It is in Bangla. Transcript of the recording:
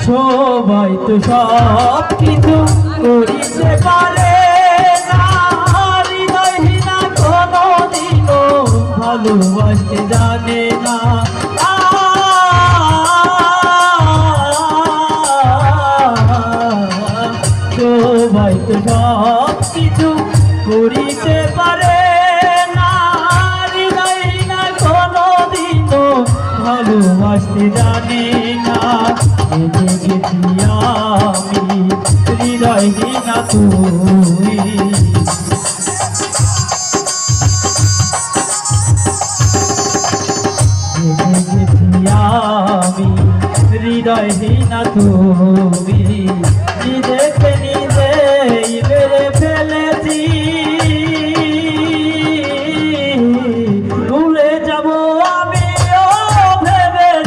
সবাই তো সব কিছু করিতে পারে না, হৃদয়হীনা কোনদিনও ভালোবাসতে জানে না। সবাই তো সব কিছু করিতে পারে না, হৃদয়হীনা কোনদিনও ভালোবাসতে জানে না। গেছি আমি হৃদয়হীনা তুই, গেছি আমি হৃদয়হীনা তুই।